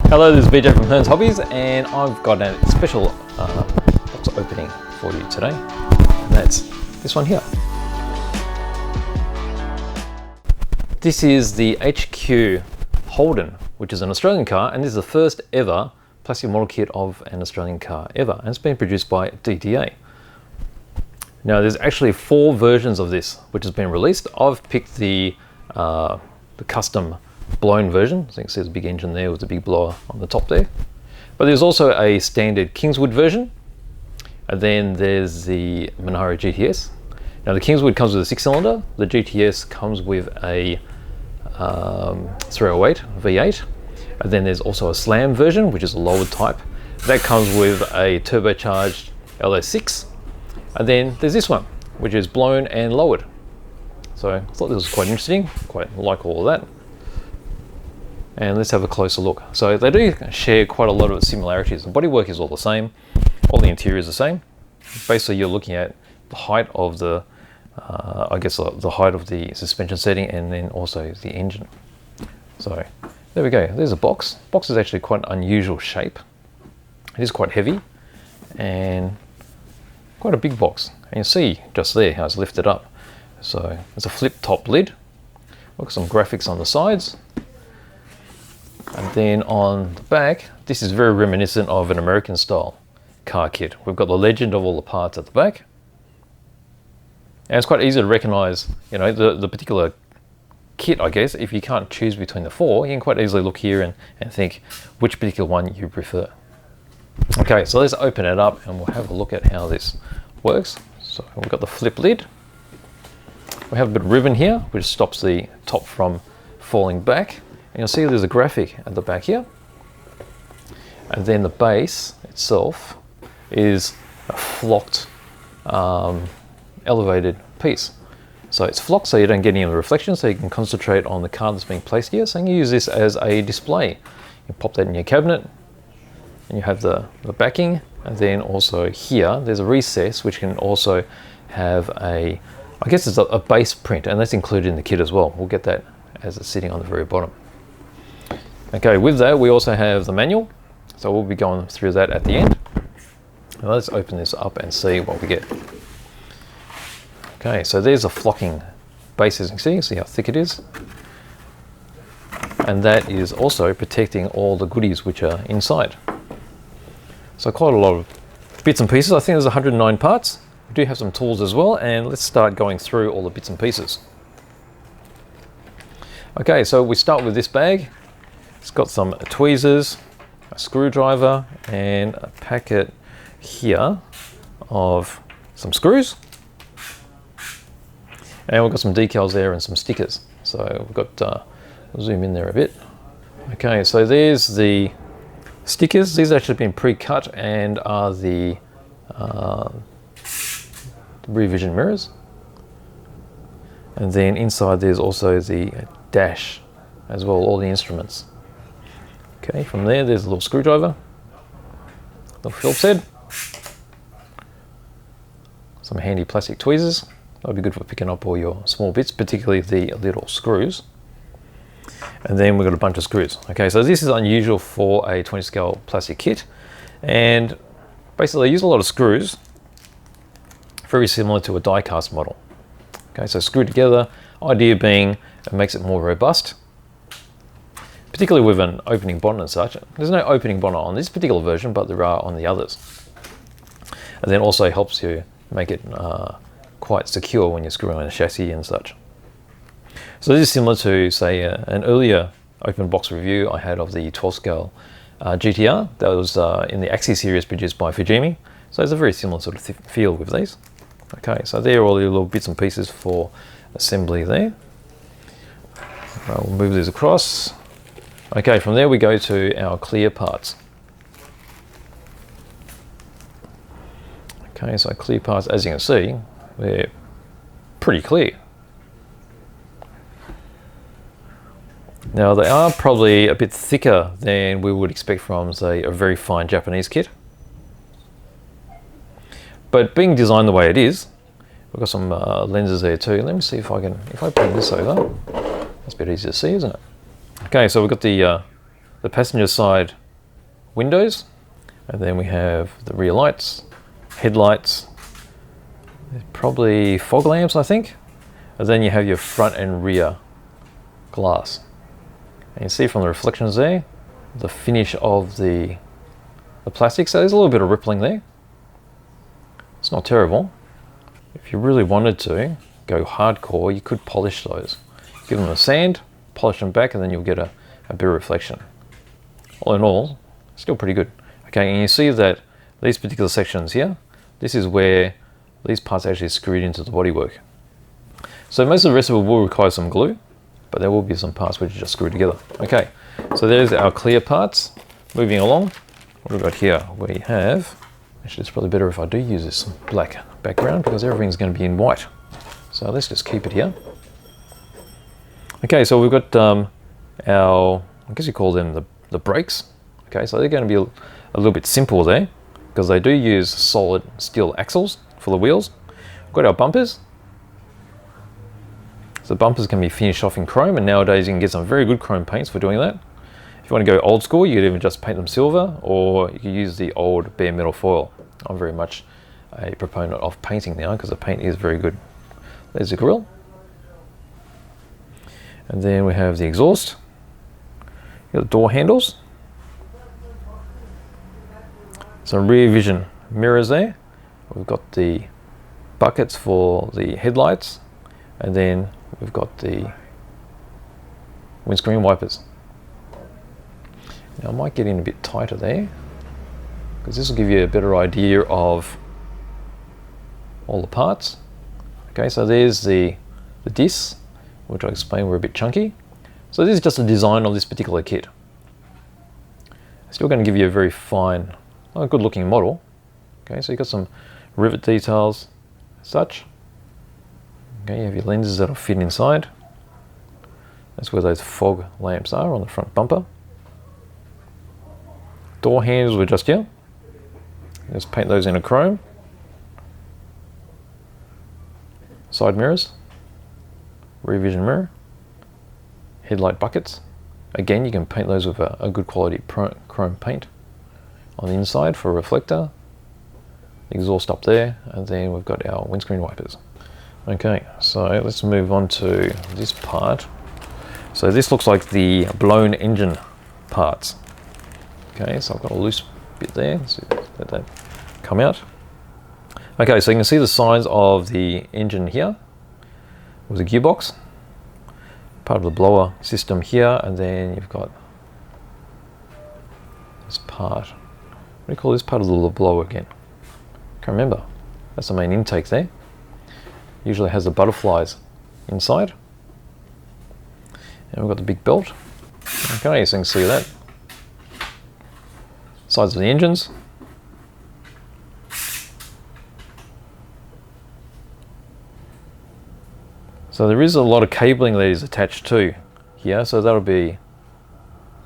Hello, this is BJ from Hearns Hobbies, and I've got a special box opening for you today, and that's this one here. This is the HQ Holden, which is an Australian car, and this is the first ever plastic model kit of an Australian car ever, and it's been produced by DDA. Now, there's actually 4 versions of this which has been released. I've picked the custom blown version, so you can see there's a big engine there with a big blower on the top there. But there's also a standard Kingswood version, and then there's the Monaro GTS. Now the Kingswood comes with a 6-cylinder, the GTS comes with a 308 V8, and then there's also a slam version, which is a lowered type. That comes with a turbocharged LS6, and then there's this one, which is blown and lowered. So I thought this was quite interesting, quite like all of that. And let's have a closer look. So they do share quite a lot of similarities. The bodywork is all the same, all the interior is the same. Basically, you're looking at the height of the, I guess the height of the suspension setting, and then also the engine. So there we go. There's a box. The box is actually quite an unusual shape. It is quite heavy and quite a big box. And you see just there how it's lifted up. So it's a flip top lid. Look at some graphics on the sides. And then on the back, this is very reminiscent of an American style car kit. We've got the legend of all the parts at the back. And it's quite easy to recognize, you know, the particular kit, I guess. If you can't choose between the 4, you can quite easily look here and think which particular one you prefer. Okay, so let's open it up and we'll have a look at how this works. So we've got the flip lid. We have a bit of ribbon here, which stops the top from falling back. And you'll see there's a graphic at the back here. And then the base itself is a flocked, elevated piece. So it's flocked so you don't get any of the reflection, so you can concentrate on the card that's being placed here. So you can use this as a display. You pop that in your cabinet, and you have the backing. And then also here, there's a recess, which can also have a, I guess it's a base print, and that's included in the kit as well. We'll get that as it's sitting on the very bottom. Okay, with that we also have the manual, so we'll be going through that at the end. Now let's open this up and see what we get. Okay, so there's a flocking base, as you can see how thick it is. And that is also protecting all the goodies which are inside. So quite a lot of bits and pieces. I think there's 109 parts. We do have some tools as well, and let's start going through all the bits and pieces. Okay, so we start with this bag. It's got some tweezers, a screwdriver, and a packet here of some screws. And we've got some decals there and some stickers. So we've got, we'll zoom in there a bit. Okay, so there's the stickers. These have actually been pre-cut and are the rear vision mirrors. And then inside there's also the dash as well, all the instruments. Okay, from there's a little screwdriver, little Phillips head, some handy plastic tweezers. That'll be good for picking up all your small bits, particularly the little screws. And then we've got a bunch of screws. Okay, so this is unusual for a 20 scale plastic kit, and basically I use a lot of screws, very similar to a die cast model. Okay, so screwed together, idea being it makes it more robust, particularly with an opening bonnet and such. There's no opening bonnet on this particular version, but there are on the others. And then also helps you make it quite secure when you're screwing on a chassis and such. So this is similar to, say, an earlier open box review I had of the 12 scale GTR that was in the Axie series produced by Fujimi. So it's a very similar sort of feel with these. Okay, so there are all the little bits and pieces for assembly there. We'll move these across. Okay, from there we go to our clear parts. Okay, so clear parts, as you can see, they're pretty clear. Now they are probably a bit thicker than we would expect from, say, a very fine Japanese kit. But being designed the way it is, we've got some lenses there too. Let me see if I bring this over, that's a bit easier to see, isn't it? Okay, so we've got the the passenger side windows, and then we have the rear lights, headlights, probably fog lamps I think, and then you have your front and rear glass. And you see from the reflections there, the finish of the plastic, so there's a little bit of rippling there. It's not terrible. If you really wanted to go hardcore, you could polish those. Give them a sand, polish them back, and then you'll get a bit of reflection. All in all, still pretty good. Okay, and you see that these particular sections here, this is where these parts are actually screwed into the bodywork. So most of the rest of it will require some glue, but there will be some parts which are just screwed together. Okay, so there's our clear parts. Moving along, what have we got here? We have, actually it's probably better if I do use this black background because everything's going to be in white. So let's just keep it here. Okay, so we've got our, I guess you call them the brakes. Okay, so they're going to be a little bit simple there because they do use solid steel axles for the wheels. We've got our bumpers. So bumpers can be finished off in chrome, and nowadays you can get some very good chrome paints for doing that. If you want to go old school, you could even just paint them silver, or you could use the old bare metal foil. I'm very much a proponent of painting now because the paint is very good. There's the grille. And then we have the exhaust. You've got the door handles. Some rear vision mirrors there. We've got the buckets for the headlights, and then we've got the windscreen wipers. Now I might get in a bit tighter there because this will give you a better idea of all the parts. Okay, so there's the discs, which I explained were a bit chunky. So this is just a design of this particular kit. Still going to give you a very fine, good looking model. Okay, so you've got some rivet details, such. Okay, you have your lenses that'll fit inside. That's where those fog lamps are on the front bumper. Door handles were just here. Just paint those in a chrome. Side mirrors, rear vision mirror, headlight buckets. Again, you can paint those with a good quality chrome paint on the inside for a reflector. Exhaust up there, and then we've got our windscreen wipers. Okay, so let's move on to this part. So this looks like the blown engine parts. Okay, so I've got a loose bit there, so let that come out. Okay, so you can see the size of the engine here with the gearbox, part of the blower system here, and then you've got this part. What do you call this part of the blower again? Can't remember. That's the main intake there. Usually has the butterflies inside. And we've got the big belt. Okay, so you can see that. Sides of the engines. So there is a lot of cabling that is attached to here, so that'll be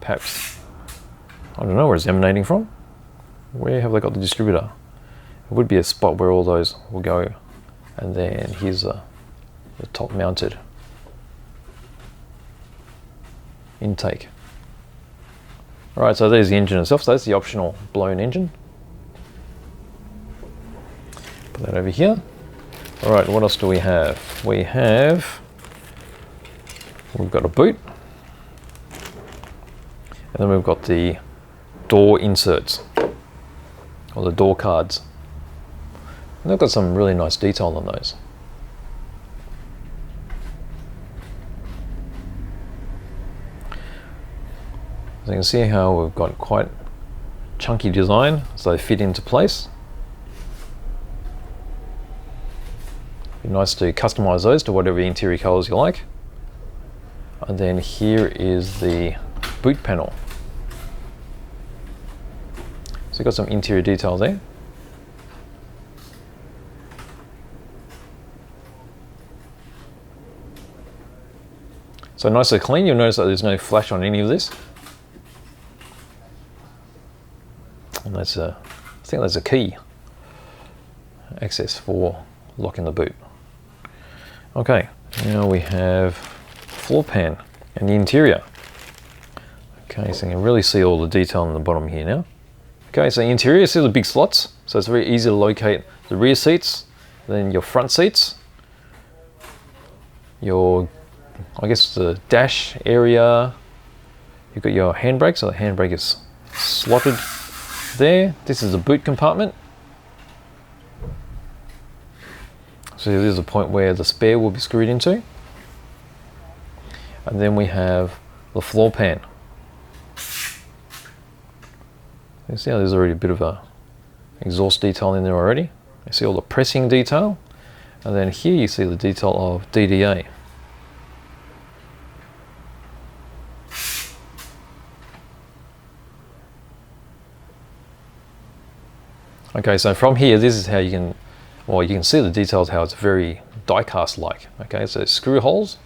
perhaps, I don't know where it's emanating from. Where have they got the distributor? It would be a spot where all those will go, and then here's the top mounted intake. Alright, so there's the engine itself, so that's the optional blown engine. Put that over here. Alright, what else do we have? We've got a boot, and then we've got the door inserts, or the door cards. And they've got some really nice detail on those. So you can see how we've got quite chunky design, so they fit into place. Be nice to customize those to whatever interior colors you like. And then here is the boot panel. So you've got some interior detail there. So nice and clean. You'll notice that there's no flash on any of this. And that's I think that's a key access for locking the boot. Okay, now we have floor pan and the interior. Okay, so you can really see all the detail on the bottom here now. Okay, so the interior, see the big slots? So it's very easy to locate the rear seats, then your front seats, your, I guess the dash area. You've got your handbrake, so the handbrake is slotted there. This is the boot compartment. So there's a point where the spare will be screwed into. And then we have the floor pan. You see how there's already a bit of a exhaust detail in there already. You see all the pressing detail. And then here you see the detail of DDA. Okay, so from here, this is how you can, well, you can see the details, how it's very die-cast like. Okay, so screw holes.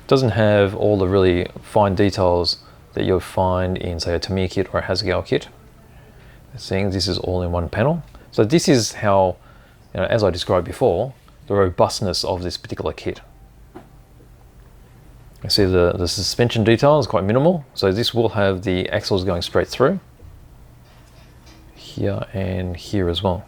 Doesn't have all the really fine details that you'll find in, say, a Tamiya kit or a Hasegawa kit. Seeing this is all in one panel. So this is how, you know, as I described before, the robustness of this particular kit. You see the suspension detail is quite minimal, so this will have the axles going straight through. Here and here as well.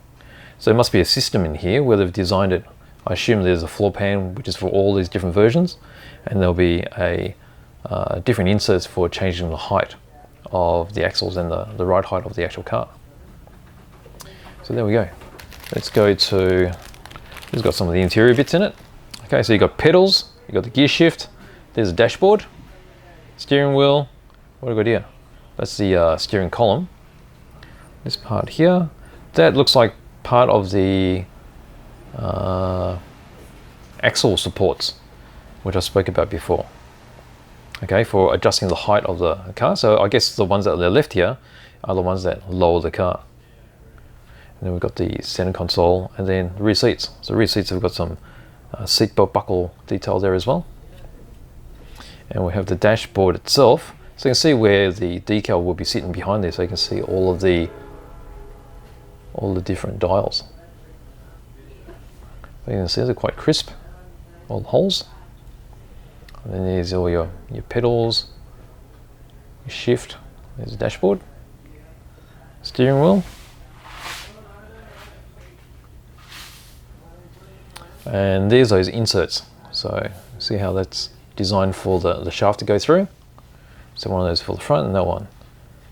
So there must be a system in here where they've designed it. I assume there's a floor pan which is for all these different versions, and there'll be a different inserts for changing the height of the axles and the ride height of the actual car. So there we go. Let's go to, this has got some of the interior bits in it. Okay, so you've got pedals, you've got the gear shift, there's a dashboard, steering wheel. What have we got here? That's the steering column. This part here, that looks like part of the axle supports, which I spoke about before. Okay, for adjusting the height of the car. So I guess the ones that are left here are the ones that lower the car. And then we've got the center console and then the rear seats. So rear seats have got some seatbelt buckle detail there as well. And we have the dashboard itself. So you can see where the decal will be sitting behind there, so you can see all the different dials. So you can see they're quite crisp, all the holes. And then there's all your pedals, your shift, there's the dashboard, steering wheel. And there's those inserts. So see how that's designed for the shaft to go through. So one of those for the front and that one,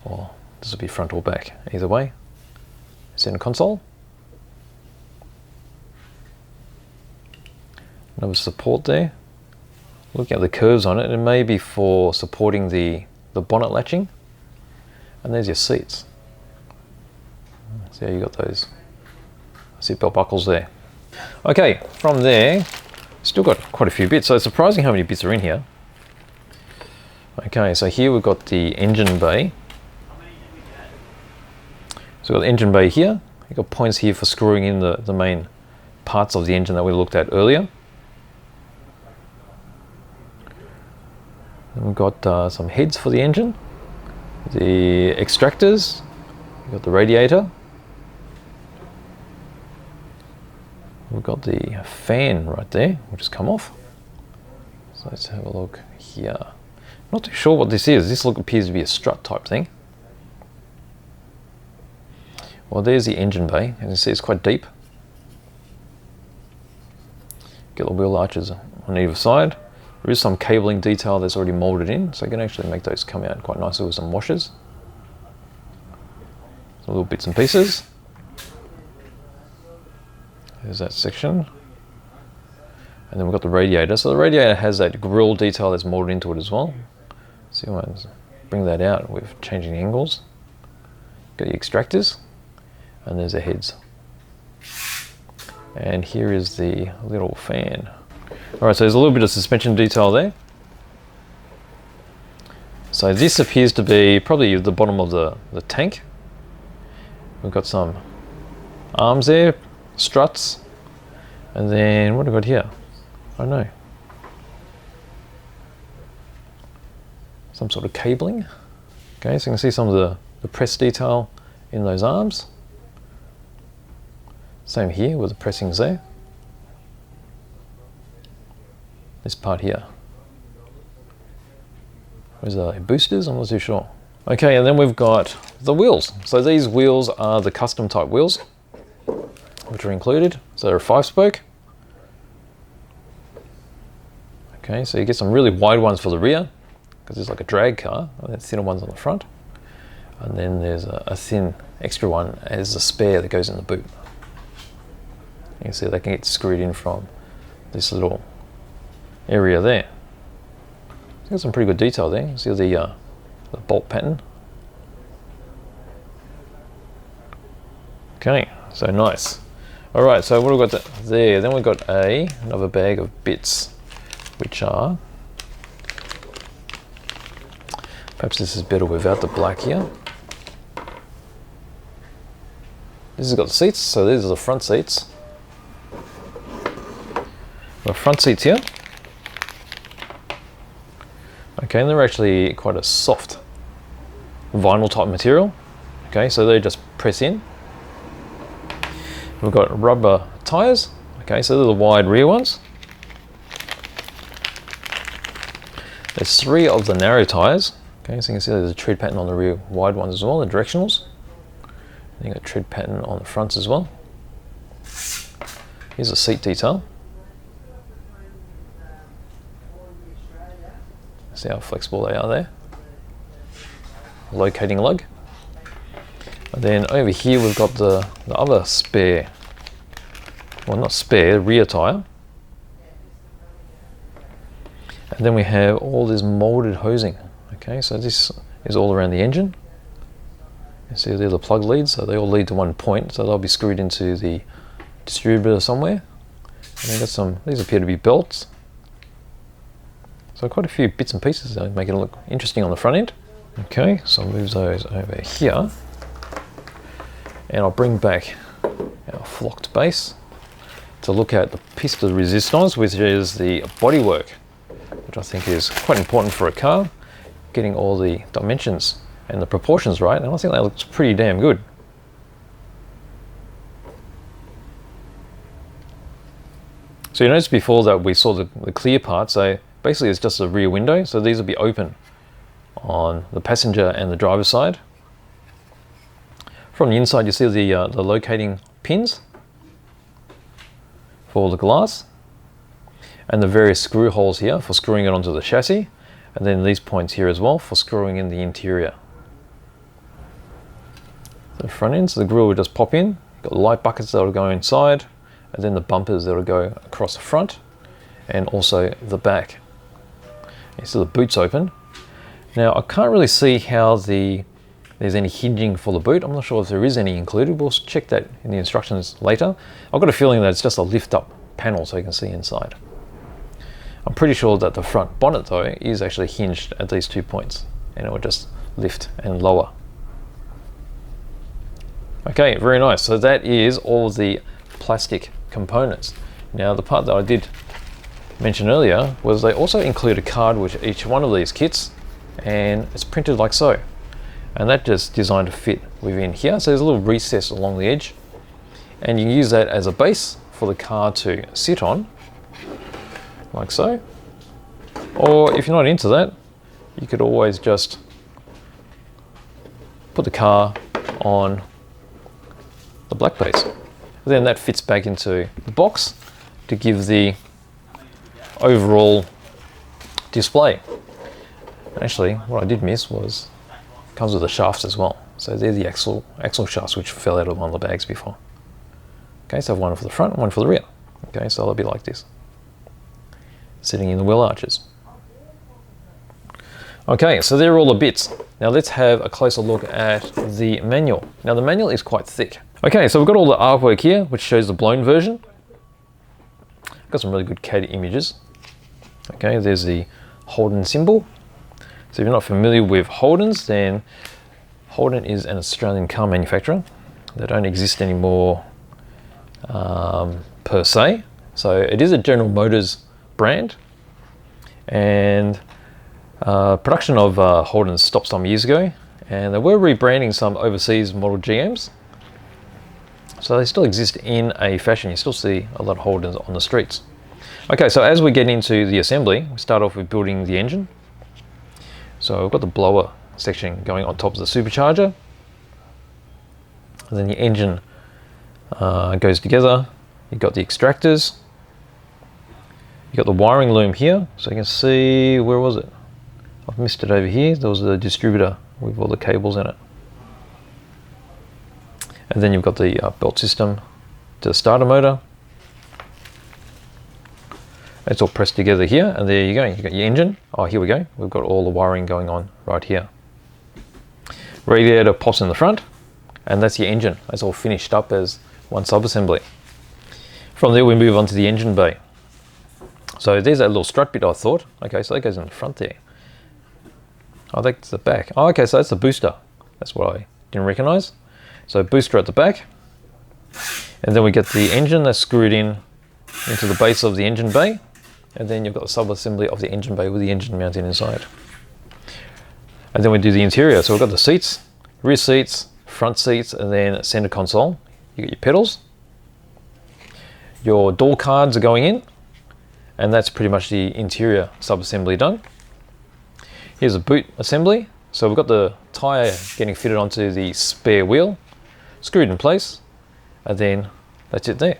or this will be front or back, either way. Center console. Another support there. Looking at the curves on it, it may be for supporting the bonnet latching. And there's your seats. See how you got those seatbelt buckles there. Okay, from there, still got quite a few bits. So it's surprising how many bits are in here. Okay, so here we've got the engine bay. So we've got the engine bay here. You've got points here for screwing in the main parts of the engine that we looked at earlier. And we've got some heads for the engine, the extractors, we've got the radiator, we've got the fan right there, which has come off. So let's have a look here. Not too sure what this is. This appears to be a strut type thing. Well, there's the engine bay. As you see, it's quite deep. Get the wheel arches on either side. There is some cabling detail that's already molded in, so you can actually make those come out quite nicely with some washers. Some little bits and pieces. There's that section. And then we've got the radiator. So the radiator has that grille detail that's molded into it as well. So you want to bring that out with changing the angles. Got your extractors, and there's the heads. And here is the little fan. All right, so there's a little bit of suspension detail there. So this appears to be probably the bottom of the tank. We've got some arms there, struts, and then what have we got here? I don't know. Some sort of cabling. Okay, so you can see some of the press detail in those arms. Same here with the pressings there. This part here. Those are boosters, I'm not too sure. Okay, and then we've got the wheels. So these wheels are the custom type wheels, which are included. So they're a 5-spoke. Okay, so you get some really wide ones for the rear, because it's like a drag car, and then thinner ones on the front. And then there's a thin extra one as a spare that goes in the boot. You can see they can get screwed in from this little area there. It's got some pretty good detail there. You see the bolt pattern. Okay, so nice. All right, so what have we got there? Then we've got another bag of bits, which are, perhaps this is better without the black here. This has got the seats, so these are the front seats. The front seats here. Okay, and they're actually quite a soft vinyl type material. Okay, so they just press in. We've got rubber tires. Okay, so they're the wide rear ones. There's 3 of the narrow tires. Okay, so you can see there's a tread pattern on the rear wide ones as well, the directionals. And you got tread pattern on the fronts as well. Here's a seat detail. See how flexible they are there. Locating lug. And then over here we've got the other spare, well not spare, rear tyre. And then we have all this molded hosing. Okay, so this is all around the engine. You see they're the plug leads, so they all lead to one point, so they'll be screwed into the distributor somewhere. And then got some, these appear to be belts. So quite a few bits and pieces that make it look interesting on the front end. Okay, so I'll move those over here. And I'll bring back our flocked base to look at the piece de resistance, which is the bodywork, which I think is quite important for a car, getting all the dimensions and the proportions right, and I think that looks pretty damn good. So you noticed before that we saw the clear part, so basically it's just a rear window, so these will be open on the passenger and the driver's side. From the inside you see the locating pins for the glass, and the various screw holes here for screwing it onto the chassis, and then these points here as well for screwing in the interior. The front end, so the grille will just pop in. You've got light buckets that will go inside, and then the bumpers that will go across the front and also the back. You see the boot's open. Now I can't really see how there's any hinging for the boot. I'm not sure if there is any included. We'll check that in the instructions later. I've got a feeling that it's just a lift up panel so you can see inside. I'm pretty sure that the front bonnet though is actually hinged at these 2 points, and it will just lift and lower. Okay, very nice. So that is all the plastic components. Now the part that I did mention earlier was they also include a card with each one of these kits, and it's printed like so. And that just designed to fit within here. So there's a little recess along the edge, and you can use that as a base for the car to sit on, like so. Or if you're not into that, you could always just put the car on the black base. Then that fits back into the box to give the overall display. Actually, what I did miss was it comes with the shafts as well. So they're the axle shafts which fell out of one of the bags before. Okay, so I have one for the front and one for the rear. Okay, so they'll be like this, sitting in the wheel arches. Okay, so there are all the bits. Now let's have a closer look at the manual. Now the manual is quite thick. Okay, so we've got all the artwork here, which shows the blown version. Got some really good CAD images. Okay, there's the Holden symbol. So if you're not familiar with Holdens, then Holden is an Australian car manufacturer. They don't exist anymore per se. So it is a General Motors brand, and production of Holdens stopped some years ago, and they were rebranding some overseas model GMs. So they still exist in a fashion. You still see a lot of Holdens on the streets. Okay, so as we get into the assembly, we start off with building the engine. So we've got the blower section going on top of the supercharger, and then the engine goes together. You've got the extractors, you've got the wiring loom here, so you can see, where was it? I've missed it over here. There was the distributor with all the cables in it. And then you've got the belt system to the starter motor. It's all pressed together here, and there you go. You've got your engine. Oh, here we go. We've got all the wiring going on right here. Radiator pops in the front, and that's your engine. That's all finished up as one sub-assembly. From there, we move on to the engine bay. So there's that little strut bit I thought. Okay, so that goes in the front there. Oh, that's the back. Oh, okay, so that's the booster. That's what I didn't recognize. So booster at the back. And then we get the engine that's screwed in into the base of the engine bay. And then you've got the sub-assembly of the engine bay with the engine mounted inside. And then we do the interior. So we've got the seats, rear seats, front seats, and then center console. You got your pedals. Your door cards are going in. And that's pretty much the interior sub-assembly done. Here's a boot assembly. So we've got the tyre getting fitted onto the spare wheel, screwed in place, and then that's it there.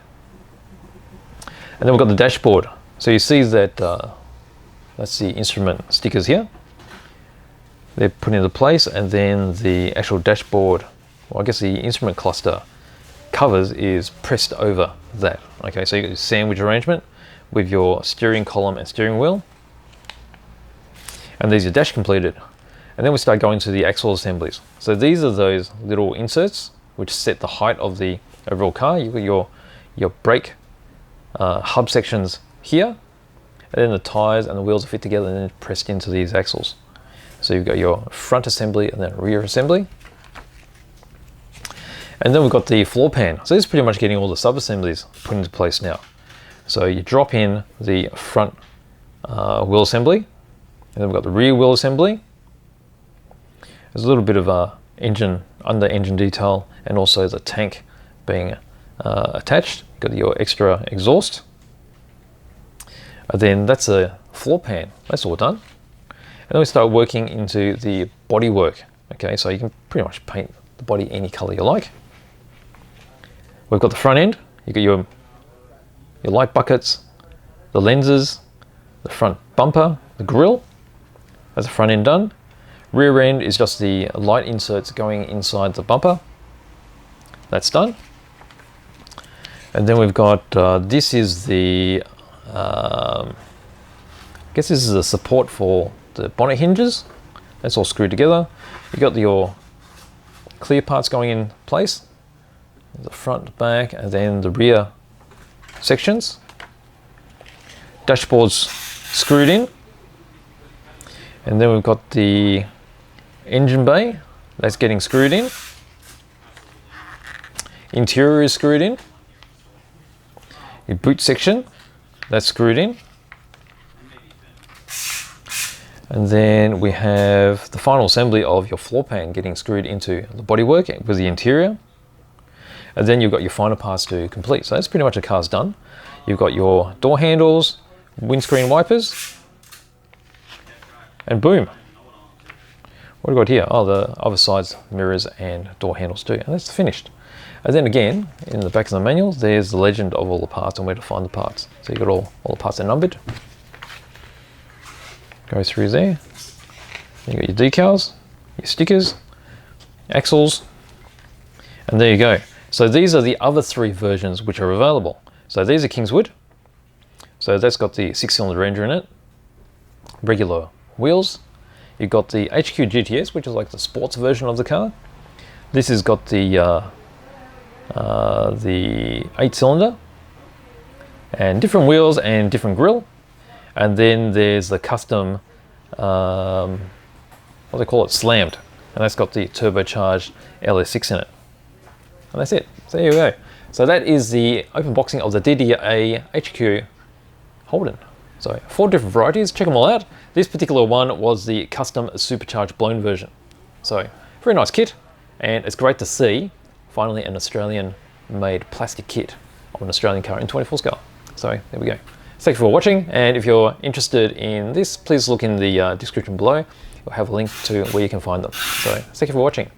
And then we've got the dashboard. So you see that that's the instrument stickers here. They're put into place, and then the actual dashboard, well, I guess the instrument cluster covers is pressed over that. Okay, so you got your sandwich arrangement with your steering column and steering wheel. And there's your dash completed. And then we start going to the axle assemblies. So these are those little inserts which set the height of the overall car. You've got your brake hub sections here, and then the tires and the wheels are fit together and then pressed into these axles. So you've got your front assembly and then rear assembly. And then we've got the floor pan. So this is pretty much getting all the sub-assemblies put into place now. So you drop in the front wheel assembly, and then we've got the rear wheel assembly. There's a little bit of under engine detail, and also the tank being attached. Got your extra exhaust. And then that's a floor pan. That's all done. And then we start working into the bodywork. Okay, so you can pretty much paint the body any color you like. We've got the front end. You got your light buckets, the lenses, the front bumper, the grille. That's the front end done. Rear end is just the light inserts going inside the bumper. That's done. And then we've got, this is the, I guess this is the support for the bonnet hinges. That's all screwed together. You've got your clear parts going in place. The front, back, and then the rear sections. Dashboard's screwed in. And then we've got the engine bay, that's getting screwed in. Interior is screwed in. Your boot section, that's screwed in. And then we have the final assembly of your floor pan getting screwed into the bodywork with the interior. And then you've got your final parts to complete. So that's pretty much the car's done. You've got your door handles, windscreen wipers, and boom. What have we got here? Oh, the other side's mirrors and door handles too. And that's finished. And then again, in the back of the manual, there's the legend of all the parts and where to find the parts. So you've got all the parts are numbered. Go through there. You've got your decals, your stickers, axles, and there you go. So these are the other three versions which are available. So these are Kingswood. So that's got the 6-cylinder Ranger in it. Regular wheels. You've got the HQ GTS, which is like the sports version of the car. This has got the 8-cylinder and different wheels and different grille. And then there's the custom, what do they call it, slammed. And that's got the turbocharged LS6 in it. And that's it. So there you go. So that is the open boxing of the DDA HQ Holden. So 4 different varieties, check them all out. This particular one was the custom supercharged blown version. So very nice kit, and it's great to see finally an Australian made plastic kit of an Australian car in 24 scale. So there we go. Thank you for watching, and if you're interested in this, please look in the description below. I'll have a link to where you can find them. So thank you for watching.